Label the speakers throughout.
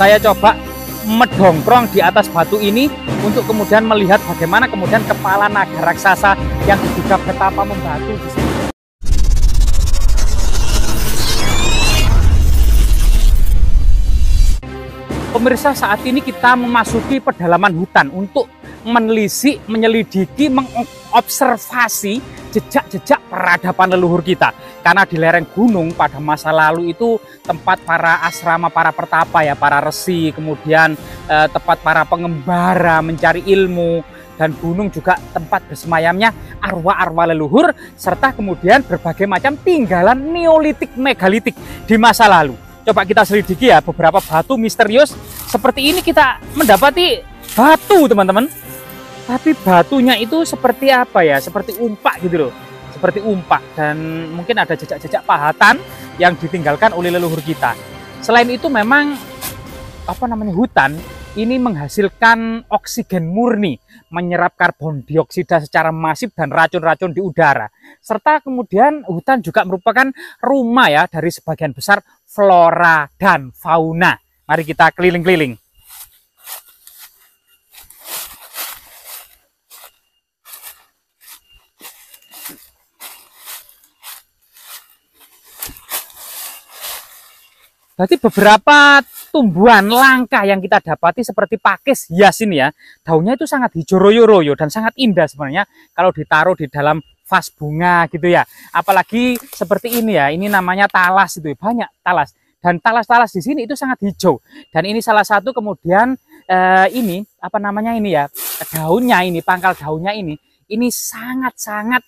Speaker 1: Saya coba mendongkrong di atas batu ini untuk kemudian melihat bagaimana kemudian kepala naga raksasa yang diduga betapa membatu di sini. Pemirsa, saat ini kita memasuki pedalaman hutan untuk menelisik, menyelidiki, mengobservasi jejak-jejak peradaban leluhur kita. Karena di lereng gunung pada masa lalu itu tempat para asrama, para pertapa ya, para resi, kemudian tempat para pengembara mencari ilmu, dan gunung juga tempat bersemayamnya arwah-arwah leluhur, serta kemudian berbagai macam tinggalan neolitik, megalitik di masa lalu. Coba kita selidiki ya, beberapa batu misterius seperti ini kita mendapati batu, teman-teman. Tapi batunya itu seperti apa ya? Seperti umpak gitu loh. Seperti umpak, dan mungkin ada jejak-jejak pahatan yang ditinggalkan oleh leluhur kita. Selain itu memang hutan ini menghasilkan oksigen murni, menyerap karbon dioksida secara masif dan racun-racun di udara. Serta kemudian hutan juga merupakan rumah ya dari sebagian besar flora dan fauna. Mari kita keliling-keliling. Berarti beberapa tumbuhan langka yang kita dapati seperti pakis hias ini ya, daunnya itu sangat hijau royo-royo dan sangat indah sebenarnya kalau ditaruh di dalam vas bunga gitu ya. Apalagi seperti ini ya, ini namanya talas itu, banyak talas. Dan talas-talas di sini itu sangat hijau. Dan ini salah satu kemudian ini daunnya ini, pangkal daunnya ini sangat-sangat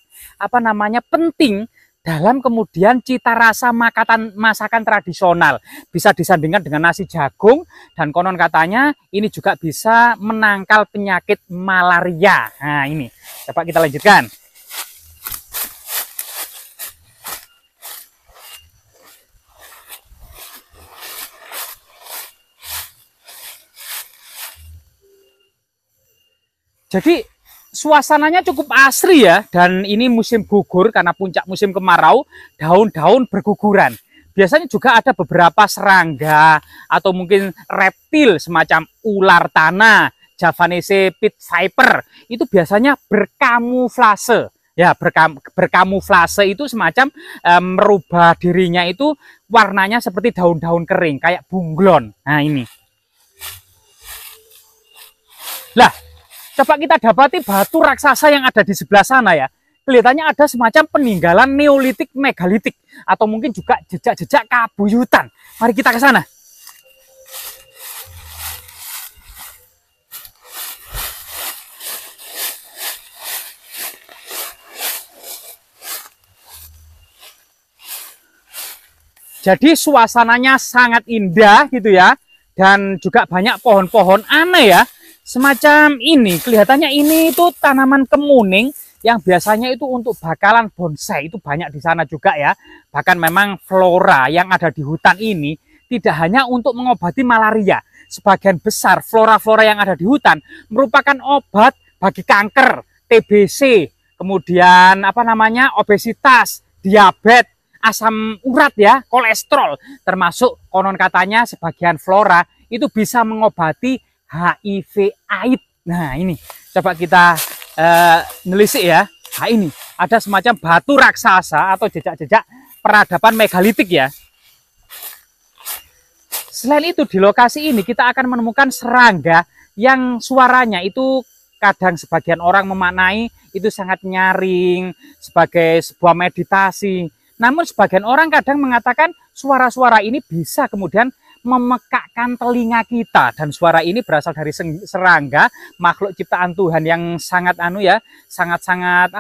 Speaker 1: penting dalam kemudian cita rasa masakan tradisional. Bisa disandingkan dengan nasi jagung, dan konon katanya ini juga bisa menangkal penyakit malaria. Nah ini, coba kita lanjutkan. Jadi suasananya cukup asri ya, dan ini musim gugur karena puncak musim kemarau, daun-daun berguguran. Biasanya juga ada beberapa serangga atau mungkin reptil semacam ular tanah, Javanese pit viper, itu biasanya berkamuflase. Ya, berkamuflase itu semacam merubah dirinya itu warnanya seperti daun-daun kering, kayak bunglon. Nah ini. Lah, coba kita dapati batu raksasa yang ada di sebelah sana ya. Kelihatannya ada semacam peninggalan neolitik, megalitik, atau mungkin juga jejak-jejak kabuyutan. Mari kita ke sana. Jadi suasananya sangat indah gitu ya. Dan juga banyak pohon-pohon aneh ya. Semacam ini, kelihatannya ini itu tanaman kemuning yang biasanya itu untuk bakalan bonsai, itu banyak di sana juga ya. Bahkan memang flora yang ada di hutan ini tidak hanya untuk mengobati malaria. Sebagian besar flora-flora yang ada di hutan merupakan obat bagi kanker, TBC, kemudian obesitas, diabetes, asam urat ya, kolesterol. Termasuk konon katanya sebagian flora itu bisa mengobati HIV AIDS. Nah ini, coba kita nelisik ya. Nah ini, ada semacam batu raksasa atau jejak-jejak peradaban megalitik ya. Selain itu, di lokasi ini kita akan menemukan serangga yang suaranya itu kadang sebagian orang memaknai itu sangat nyaring sebagai sebuah meditasi. Namun sebagian orang kadang mengatakan suara-suara ini bisa kemudian memekakkan telinga kita, dan suara ini berasal dari serangga, makhluk ciptaan Tuhan yang sangat sangat-sangat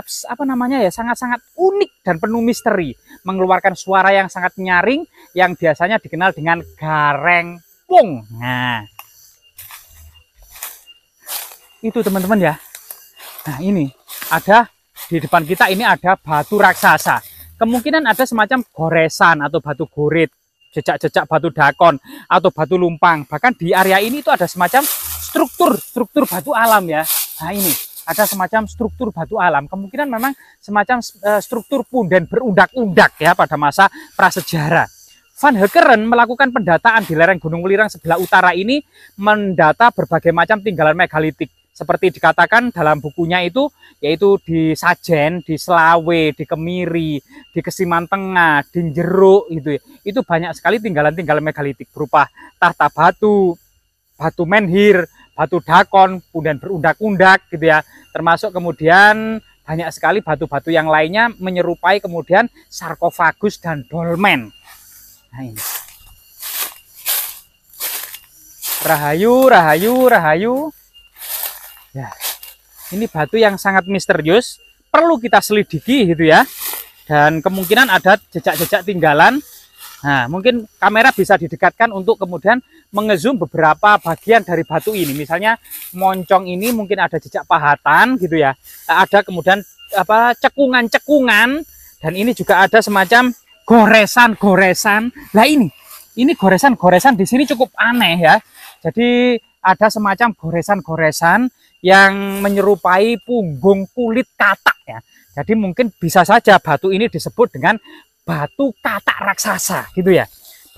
Speaker 1: sangat-sangat unik dan penuh misteri, mengeluarkan suara yang sangat nyaring yang biasanya dikenal dengan garengpung. Nah, itu teman-teman ya. Nah, ini ada di depan kita, ini ada batu raksasa. Kemungkinan ada semacam goresan atau batu gorit, jejak-jejak batu dakon atau batu lumpang. Bahkan di area ini itu ada semacam struktur batu alam ya. Nah ini ada semacam struktur batu alam. Kemungkinan memang semacam struktur punden berundak-undak ya pada masa prasejarah. Van Heckeren melakukan pendataan di lereng Gunung Welirang sebelah utara ini, mendata berbagai macam tinggalan megalitik. Seperti dikatakan dalam bukunya itu, yaitu di Sajen, di Selawe, di Kemiri, di Kesiman Tengah, di Jeruk, gitu. Itu banyak sekali tinggalan-tinggalan megalitik berupa tahta batu, batu menhir, batu dakon, kemudian berundak-undak, gitu ya. Termasuk kemudian banyak sekali batu-batu yang lainnya menyerupai kemudian sarkofagus dan dolmen. Nah, ini. Rahayu, rahayu, rahayu. Ya, ini batu yang sangat misterius, perlu kita selidiki gitu ya. Dan kemungkinan ada jejak-jejak tinggalan. Nah, mungkin kamera bisa didekatkan untuk kemudian mengezoom beberapa bagian dari batu ini. Misalnya moncong ini mungkin ada jejak pahatan gitu ya. Ada kemudian apa cekungan-cekungan, dan ini juga ada semacam goresan-goresan. Nah, ini goresan-goresan di sini cukup aneh ya. Jadi ada semacam goresan-goresan yang menyerupai punggung kulit katak ya. Jadi mungkin bisa saja batu ini disebut dengan batu katak raksasa gitu ya.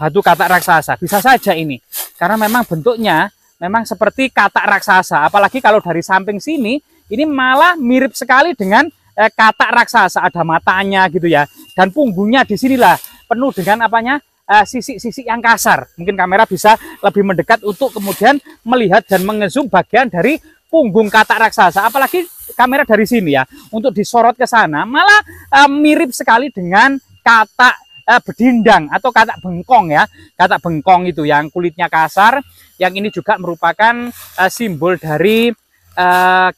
Speaker 1: Batu katak raksasa bisa saja ini. Karena memang bentuknya memang seperti katak raksasa. Apalagi kalau dari samping sini ini malah mirip sekali dengan katak raksasa, ada matanya gitu ya, dan punggungnya di sinilah penuh dengan apanya sisik-sisik yang kasar. Mungkin kamera bisa lebih mendekat untuk kemudian melihat dan mengezoom bagian dari punggung katak raksasa. Apalagi kamera dari sini ya, untuk disorot ke sana malah mirip sekali dengan katak bedindang atau katak bengkong ya. Katak bengkong itu yang kulitnya kasar, yang ini juga merupakan simbol dari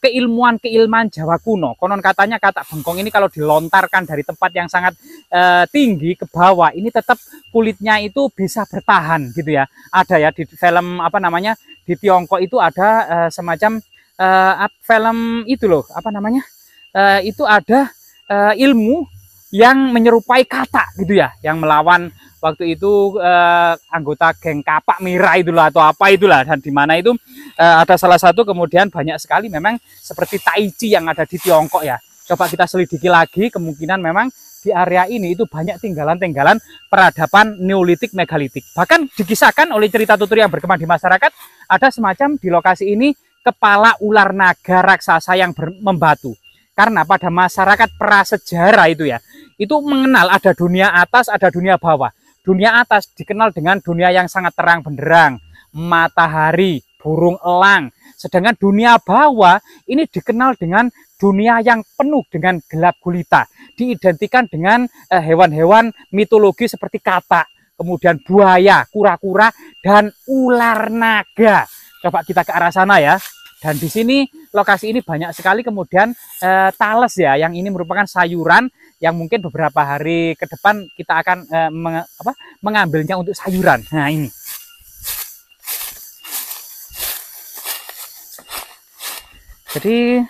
Speaker 1: keilmuan Jawa kuno. Konon katanya katak bengkong ini kalau dilontarkan dari tempat yang sangat tinggi ke bawah, ini tetap kulitnya itu bisa bertahan gitu ya. Ada ya di film apa namanya di Tiongkok itu ada semacam film itu loh, apa namanya itu ada ilmu yang menyerupai katak gitu ya, yang melawan waktu itu anggota geng kapak Mira itulah atau apa itulah, dan di mana itu ada salah satu kemudian banyak sekali memang seperti Tai Chi yang ada di Tiongkok ya. Coba kita selidiki lagi, kemungkinan memang di area ini itu banyak tinggalan-tinggalan peradaban Neolitik megalitik. Bahkan dikisahkan oleh cerita tutur yang berkembang di masyarakat, ada semacam di lokasi ini kepala ular naga raksasa yang membatu. Karena pada masyarakat prasejarah itu ya, itu mengenal ada dunia atas, ada dunia bawah. Dunia atas dikenal dengan dunia yang sangat terang benderang, matahari, burung elang. Sedangkan dunia bawah ini dikenal dengan dunia yang penuh dengan gelap gulita. Diidentikan dengan hewan-hewan mitologi seperti katak, kemudian buaya, kura-kura, dan ular naga. Coba kita ke arah sana ya. Dan di sini lokasi ini banyak sekali kemudian tales ya, yang ini merupakan sayuran yang mungkin beberapa hari ke depan kita akan mengambilnya untuk sayuran. Nah, ini. Jadi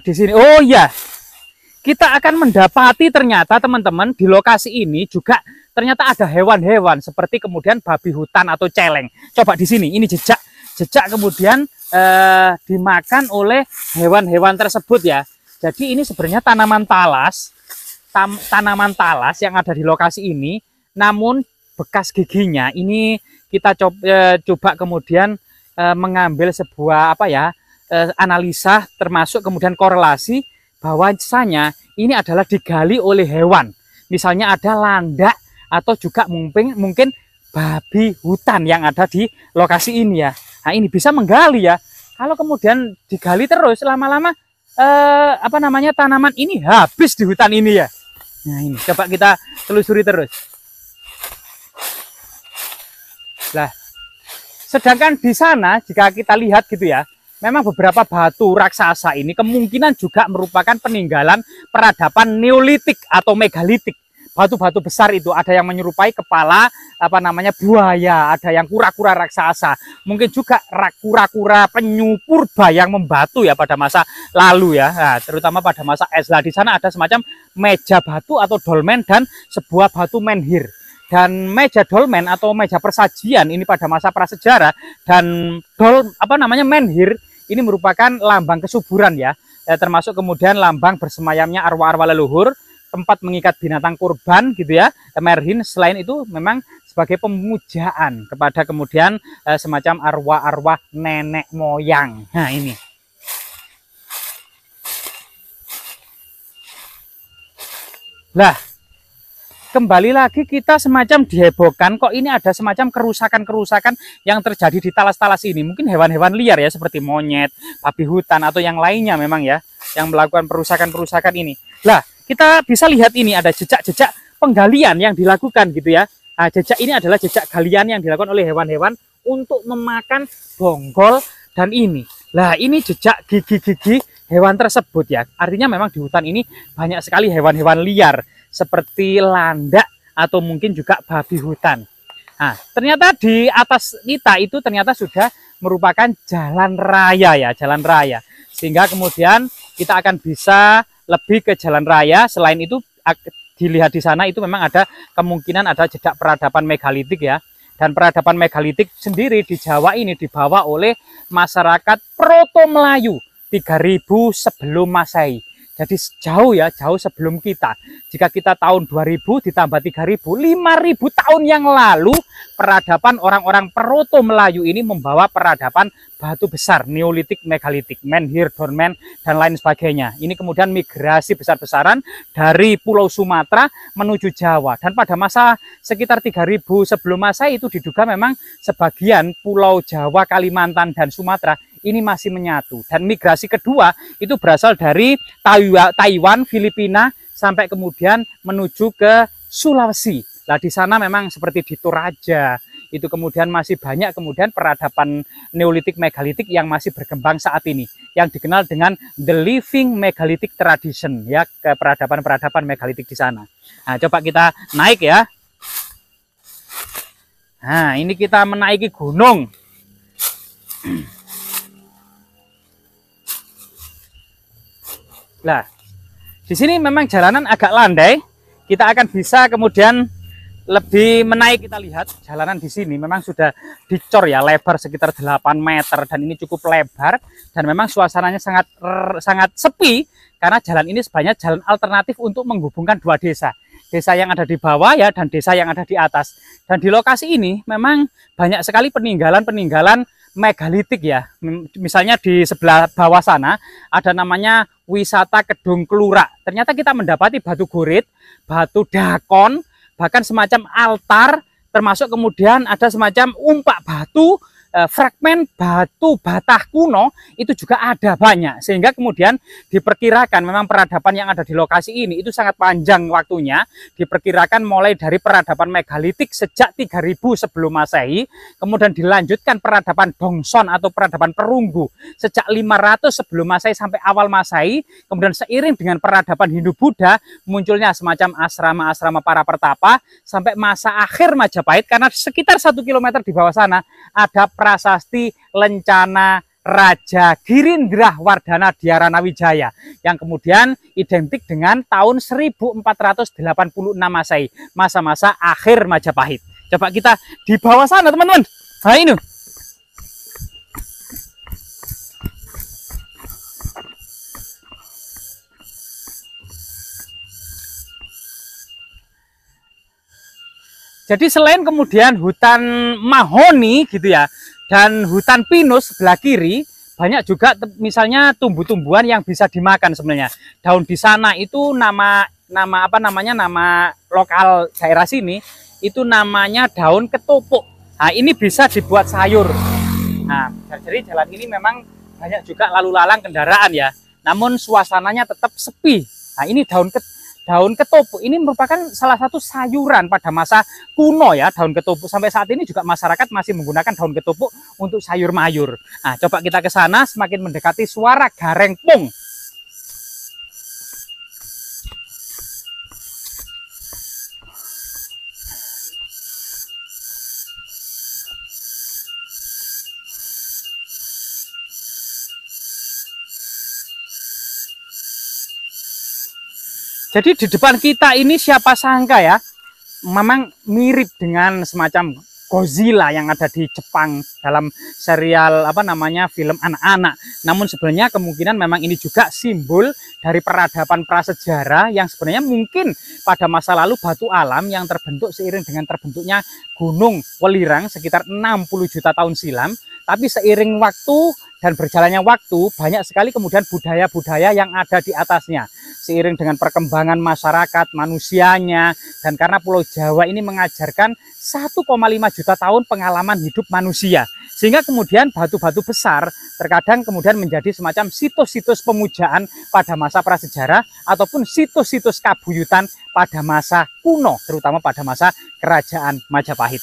Speaker 1: di sini, oh ya, kita akan mendapati ternyata teman-teman di lokasi ini juga ternyata ada hewan-hewan seperti kemudian babi hutan atau celeng. Coba di sini, ini jejak kemudian dimakan oleh hewan-hewan tersebut ya. Jadi ini sebenarnya tanaman talas yang ada di lokasi ini, namun bekas giginya ini kita coba kemudian mengambil sebuah analisa, termasuk kemudian korelasi bahwasanya ini adalah digali oleh hewan. Misalnya ada landak atau juga mungkin babi hutan yang ada di lokasi ini ya. Nah, ini bisa menggali ya. Kalau kemudian digali terus lama-lama tanaman ini habis di hutan ini ya. Nah, ini coba kita telusuri terus. Nah, sedangkan di sana jika kita lihat gitu ya, memang beberapa batu raksasa ini kemungkinan juga merupakan peninggalan peradaban Neolitik atau megalitik. Batu-batu besar itu ada yang menyerupai kepala buaya, ada yang kura-kura raksasa, mungkin juga kura-kura penyu purba yang membatu ya pada masa lalu ya. Nah, terutama pada masa es. Lah, di sana ada semacam meja batu atau dolmen dan sebuah batu menhir. Dan meja dolmen atau meja persajian ini pada masa prasejarah, dan menhir ini merupakan lambang kesuburan ya, termasuk kemudian lambang bersemayamnya arwah-arwah leluhur. tempat mengikat binatang kurban gitu ya, merhin. Selain itu memang sebagai pemujaan kepada kemudian semacam arwah-arwah nenek moyang. Nah ini. Lah, kembali lagi kita semacam dihebohkan, kok ini ada semacam kerusakan-kerusakan yang terjadi di talas-talas ini. Mungkin hewan-hewan liar ya, seperti monyet, babi hutan, atau yang lainnya memang ya, yang melakukan perusakan-perusakan ini. Lah, kita bisa lihat ini ada jejak-jejak penggalian yang dilakukan gitu ya. Nah, jejak ini adalah jejak galian yang dilakukan oleh hewan-hewan untuk memakan bonggol dan ini. Lah, ini jejak gigi-gigi hewan tersebut ya. Artinya memang di hutan ini banyak sekali hewan-hewan liar seperti landak atau mungkin juga babi hutan. Nah, ternyata di atas kita itu ternyata sudah merupakan jalan raya ya, jalan raya. Sehingga kemudian kita akan bisa lebih ke jalan raya. Selain itu dilihat di sana itu memang ada kemungkinan ada jejak peradaban megalitik ya. Dan peradaban megalitik sendiri di Jawa ini dibawa oleh masyarakat Proto Melayu 3000 sebelum Masehi. Jadi jauh ya, jauh sebelum kita. Jika kita tahun 2000 ditambah 3000, 5000 tahun yang lalu peradaban orang-orang Proto Melayu ini membawa peradaban batu besar, Neolitik, Megalitik, Menhir, Dormen, dan lain sebagainya. Ini kemudian migrasi besar-besaran dari Pulau Sumatera menuju Jawa. Dan pada masa sekitar 3000 sebelum Masehi itu diduga memang sebagian Pulau Jawa, Kalimantan, dan Sumatera ini masih menyatu. Dan migrasi kedua itu berasal dari Taiwan, Filipina, sampai kemudian menuju ke Sulawesi. Nah, di sana memang seperti di Toraja, itu kemudian masih banyak kemudian peradaban Neolitik Megalitik yang masih berkembang saat ini, yang dikenal dengan the living megalithic tradition ya, ke peradaban-peradaban megalitik di sana. Nah, coba kita naik ya. Nah, ini kita menaiki gunung. Nah, di sini memang jalanan agak landai. Kita akan bisa kemudian lebih menaik. Kita lihat jalanan di sini memang sudah dicor ya, lebar sekitar 8 meter dan ini cukup lebar dan memang suasananya sangat sepi karena jalan ini sebenarnya jalan alternatif untuk menghubungkan dua desa. Desa yang ada di bawah ya dan desa yang ada di atas. Dan di lokasi ini memang banyak sekali peninggalan-peninggalan megalitik ya. Misalnya di sebelah bawah sana ada namanya wisata Kedung Kelura. Ternyata kita mendapati batu gurit, batu dakon, bahkan semacam altar, termasuk kemudian ada semacam umpak batu, fragmen batu batah kuno itu juga ada banyak. Sehingga kemudian diperkirakan memang peradaban yang ada di lokasi ini itu sangat panjang waktunya. Diperkirakan mulai dari peradaban megalitik sejak 3000 sebelum Masehi, kemudian dilanjutkan peradaban Dongson atau peradaban perunggu sejak 500 sebelum Masehi sampai awal Masehi. Kemudian seiring dengan peradaban Hindu-Buddha munculnya semacam asrama-asrama para pertapa sampai masa akhir Majapahit, karena sekitar 1 km di bawah sana ada prasasti Lencana Raja Girindra Wardana Dhyarana Wijaya yang kemudian identik dengan tahun 1486 Masehi, masa-masa akhir Majapahit. Coba kita di bawah sana teman-teman. Nah ini. Jadi selain kemudian hutan mahoni gitu ya, dan hutan pinus sebelah kiri, banyak juga misalnya tumbuh-tumbuhan yang bisa dimakan sebenarnya. Daun di sana itu nama lokal daerah sini itu namanya daun ketopuk. Nah, ini bisa dibuat sayur. Nah, jadi jalan ini memang banyak juga lalu lalang kendaraan ya. Namun suasananya tetap sepi. Nah, ini daun ketopuk ini merupakan salah satu sayuran pada masa kuno ya, daun ketopuk. Sampai saat ini juga masyarakat masih menggunakan daun ketopuk untuk sayur mayur. Nah, coba kita ke sana semakin mendekati suara gareng pung. Jadi di depan kita ini siapa sangka ya, memang mirip dengan semacam Godzilla yang ada di Jepang dalam serial film anak-anak. Namun sebenarnya kemungkinan memang ini juga simbol dari peradaban prasejarah yang sebenarnya mungkin pada masa lalu batu alam yang terbentuk seiring dengan terbentuknya Gunung Welirang sekitar 60 juta tahun silam. Tapi seiring waktu dan berjalannya waktu, banyak sekali kemudian budaya-budaya yang ada di atasnya. Seiring dengan perkembangan masyarakat, manusianya, dan karena Pulau Jawa ini mengajarkan 1,5 juta tahun pengalaman hidup manusia. Sehingga kemudian batu-batu besar terkadang kemudian menjadi semacam situs-situs pemujaan pada masa prasejarah ataupun situs-situs kabuyutan pada masa kuno, terutama pada masa Kerajaan Majapahit.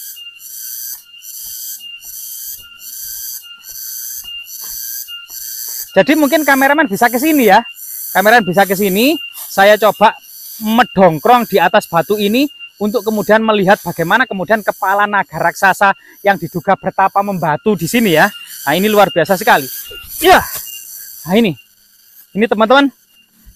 Speaker 1: Jadi mungkin kameramen bisa ke sini ya. Kameramen bisa ke sini. Saya coba mendongkrong di atas batu ini untuk kemudian melihat bagaimana kemudian kepala naga raksasa yang diduga bertapa membatu di sini ya. Nah, ini luar biasa sekali. Ya. Nah, ini teman-teman.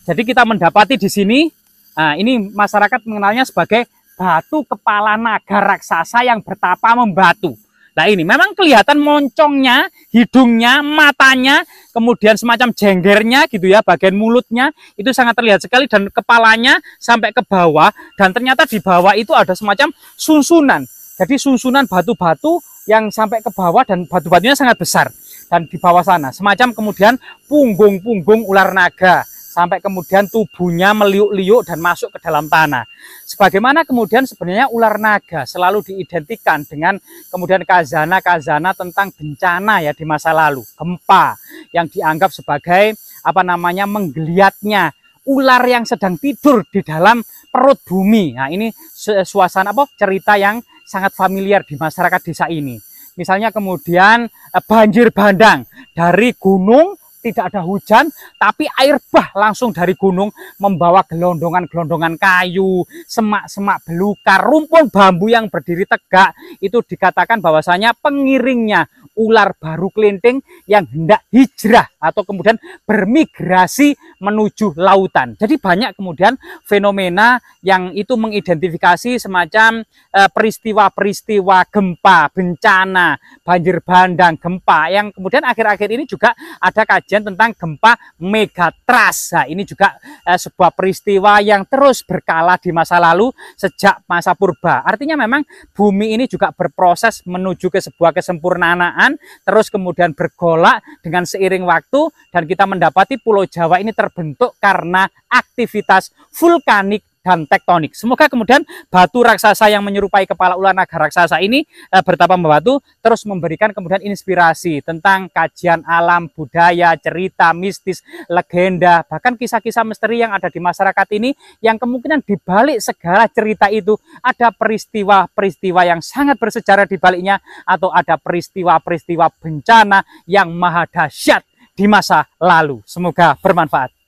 Speaker 1: Jadi kita mendapati di sini, nah, ini masyarakat mengenalnya sebagai batu kepala naga raksasa yang bertapa membatu. Nah, ini memang kelihatan moncongnya, hidungnya, matanya, kemudian semacam jenggernya gitu ya, bagian mulutnya itu sangat terlihat sekali, dan kepalanya sampai ke bawah, dan ternyata di bawah itu ada semacam sunsunan. Jadi sunsunan batu-batu yang sampai ke bawah dan batu-batunya sangat besar. Dan di bawah sana semacam kemudian punggung-punggung ular naga, sampai kemudian tubuhnya meliuk-liuk dan masuk ke dalam tanah. Sebagaimana kemudian sebenarnya ular naga selalu diidentikan dengan kemudian kazana-kazana tentang bencana ya di masa lalu, gempa yang dianggap sebagai menggeliatnya ular yang sedang tidur di dalam perut bumi. Nah, ini suasana cerita yang sangat familiar di masyarakat desa ini. Misalnya kemudian banjir bandang dari gunung, tidak ada hujan, tapi air bah langsung dari gunung membawa gelondongan-gelondongan kayu, semak-semak belukar, rumpun bambu yang berdiri tegak. Itu dikatakan bahwasanya pengiringnya ular baru kelinting yang hendak hijrah atau kemudian bermigrasi menuju lautan. Jadi banyak kemudian fenomena yang itu mengidentifikasi semacam peristiwa-peristiwa gempa, bencana, banjir bandang, gempa, yang kemudian akhir-akhir ini juga ada kajian tentang gempa megatrust. Nah, ini juga sebuah peristiwa yang terus berkala di masa lalu sejak masa purba. Artinya memang bumi ini juga berproses menuju ke sebuah kesempurnaan, terus kemudian bergolak dengan seiring waktu, dan kita mendapati Pulau Jawa ini terbentuk karena aktivitas vulkanik dan tektonik. Semoga kemudian batu raksasa yang menyerupai kepala ular naga raksasa ini bertapa membatu terus memberikan kemudian inspirasi tentang kajian alam, budaya, cerita, mistis, legenda, bahkan kisah-kisah misteri yang ada di masyarakat ini, yang kemungkinan di balik segala cerita itu ada peristiwa-peristiwa yang sangat bersejarah di baliknya, atau ada peristiwa-peristiwa bencana yang maha dahsyat di masa lalu. Semoga bermanfaat.